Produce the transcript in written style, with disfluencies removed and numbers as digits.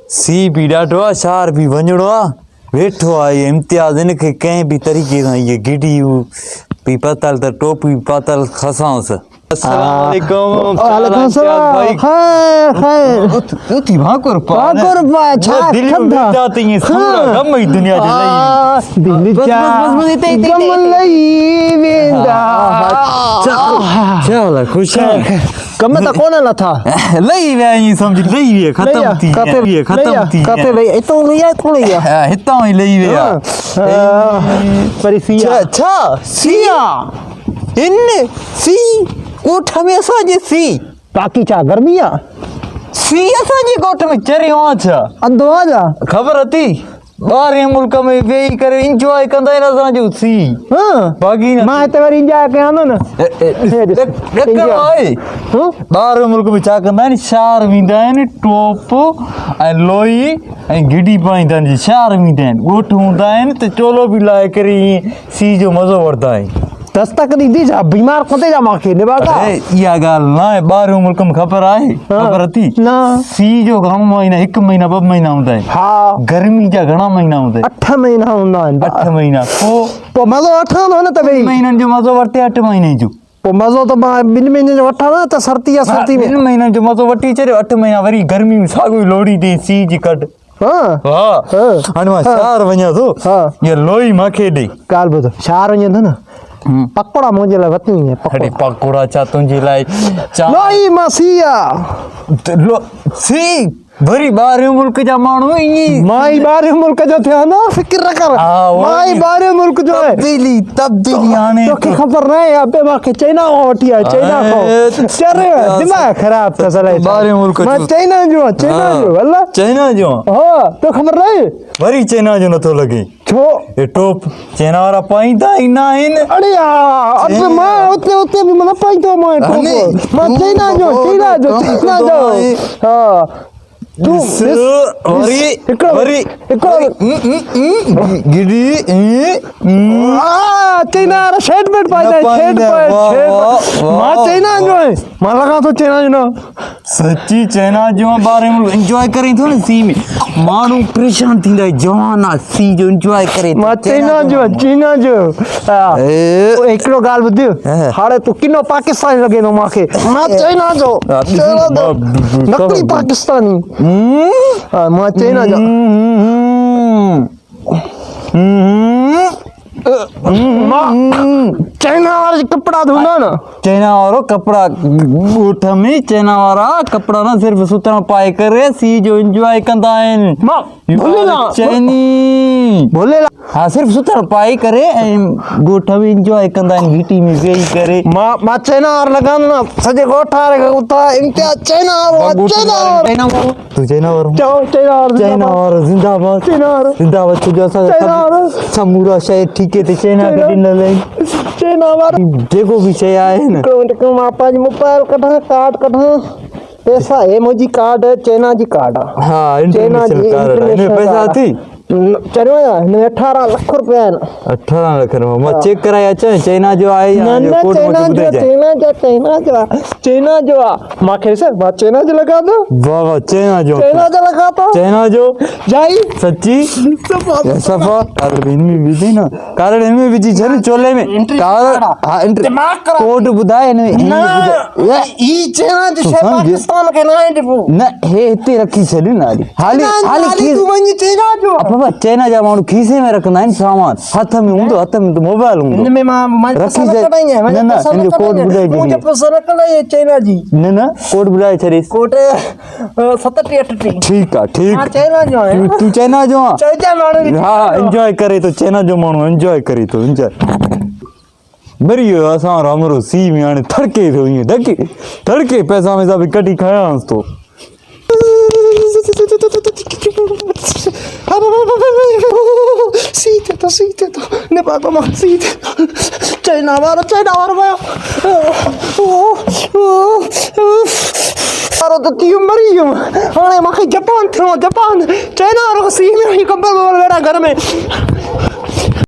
C भी ॾाढो आहे शार बि वञिणो आहे वेठो आहे इम्तियाज़ इनखे कंहिं बि तरीक़े सां इहे गिडियूं बि पातल त टोपी पातल खसांसि कम त कोन लथा लही विया ईअं सम्झ लही विया ख़तम थी किथे भई हितां लिया थोड़ी हितां ई लही विया पर सिया छा सिया इन सी ॻोठ में असांजे सी बाकी छा गर्मी आ सी असांजे ॻोठ में चरियो आहे छा अंधो आ जा ख़बर अथई ॿाहिरि मुल्क में वेही करे इंजॉय कंदा आहिनि असांजो सी बाक़ी मां हिते वरी इंजॉय कयां न ॿाहिरि मुल्क में छा कंदा आहिनि शार वेंदा आहिनि टोप ऐं लोई ऐं गिडी पाईंदा आहिनि शार वेंदा आहिनि ॻोठ हूंदा आहिनि त चोलो बि लाहे करे ईअं सी जो मज़ो वठंदा आहिनि दस्तक ॾींदी छा बीमार कंदे जा मूंखे इहा ॻाल्हि न आहे ॿाहिरि मुल्क में ख़बर आहे ख़बर अथई न सी जो घणो महीना 1 महीना 2 महीना हूंदा आहिनि हा गर्मी जा घणा महीना हूंदा आहिनि 8 महीना हूंदा आहिनि 8 महीना पोइ मज़ो वठंदो न त भई महीननि जो मज़ो वरिते 8 महीने जो पोइ मज़ो त मां 2 महीने जो वठां न त सर्दी आहे सर्दी में 2 महीननि जो मज़ो वठी छॾियो 8 महीना वरी गर्मी में साॻियो लोड़ी ॾे सी जी कढ हाणे मां शहर वञा थो इहा लोई मूंखे ॾे ॻाल्हि ॿुधो शहर वञे थो न पकोड़ा मुंहिंजे लाइ वठी अरे पकोड़ा छा तुंहिंजे लाइ लोई मां सिया सी वरी ॿाहिरि मुल्क जा माण्हू ईअं मां ई ॿाहिरि मुल्क जो थियो न फिक्र न कर मां ई ॿाहिरि मुल्क जो तब्दीली हाणे तोखे ख़बर न आहे अबे मूंखे चाइना खां वठी आहे चाइना खां चरे दिमाग़ ख़राब अथसि ॿाहिरि मुल्क मां चाइना जो अल्ला चाइना जो हा तो ख़बर न आहे वरी चाइना जो नथो लॻे छो हे टोप चाइना वारा पाईंदा ई न आहिनि अरे यार मां उते बि न पाईंदो मां टोप मां चाइना जो हा तू वरी गिडी चाइना वारा शर्ट पैंट पाईंदा शर्ट मां चाइना जो आहे मां लॻा थो चाइना जो न सची चाइना जो ॿाहिरि मुल्क इंजॉय करे थो न सी में माण्हू परेशान थींदा जवान आहे सी जो इंजॉय करे मां चाइना जो हिकिड़ो ॻाल्हि ॿुधियो हाणे तूं किनो पाकिस्तानी लॻे थो मूंखे मां चाइना जो नकली पाकिस्तानी मां चाइना जो चाइना वारा कपिड़ा धोना न चाइना वारो कपिड़ा ॻोठ में चाइना वारा कपिड़ा न सिर्फ़ु सुथरा पाए करे सी जो इंजॉय कंदा आहिनि चाइनी हा सिर्फ़ु सुथरा पाए करे ऐं ॻोठ में इंजॉय कंदा आहिनि घिटी में वेही करे मां चाइना वारो लॻंदो न सॼे ॻोठ वारे उतां इम्तियाज़ चाइना वारो तूं चाइना वारो चाइना वारो ज़िंदाबाद तुंहिंजो समूरा शइ ठीके ते चाइना खे ॾिनल आहिनि चाइना वारो जेको बि शइ आहे न मां पंहिंजी मोबाइल कढां कार्ड कढां पैसा हे मुंहिंजी कार्ड चाइना जी कार्ड आहे हा इंटरनेशनल कार्ड आहे हिन पैसा अथई चरियो आहे हिन 18 लाख रुपया आहिनि 18 लाख मां चेक कराए अचां चाइना जो आहे या चाइना जो आहे मूंखे मां चाइना जो लॻा थो वाह चाइना जो लॻा थो चाइना जो जाई सची सफ़ा कार्ड में विझी न कार्ड में विझी छॾ चोले में कार्ड कोड ॿुधाए ई चाइना जो शइ पाकिस्तान खे न आहे न हे हिते रखी छॾ न हाली तूं वञी चाइना जो चाइना जा माण्हू खीसे में रखंदा आहिनि सामान हथ में हूंदो हथ में त मोबाइल हूंदो हिन में मां रखी न कोड ॿुधाए मुंहिंजे पसंदि कढाई चाइना जी न कोड ॿुधाए छॾीस कोड 7383 ठीकु आहे ठीकु चाइना जो आहे तूं चाइना जो आहे चाइना माण्हू हा इंजॉय करे थो चाइना जो माण्हू इंजॉय करे थो इंजॉय वरी असां रामरो सी में हाणे थड़के थो ईअं धड़के पैसा वैसा बि कढी खयांसि थो सीते तो ने पापा मां सीते चाइना वारो भयो अरे तो तीन मरी गयो हाणे मूंखे जापान थियो जापान चाइना वारो सी में ही कंबल वेड़ा घर में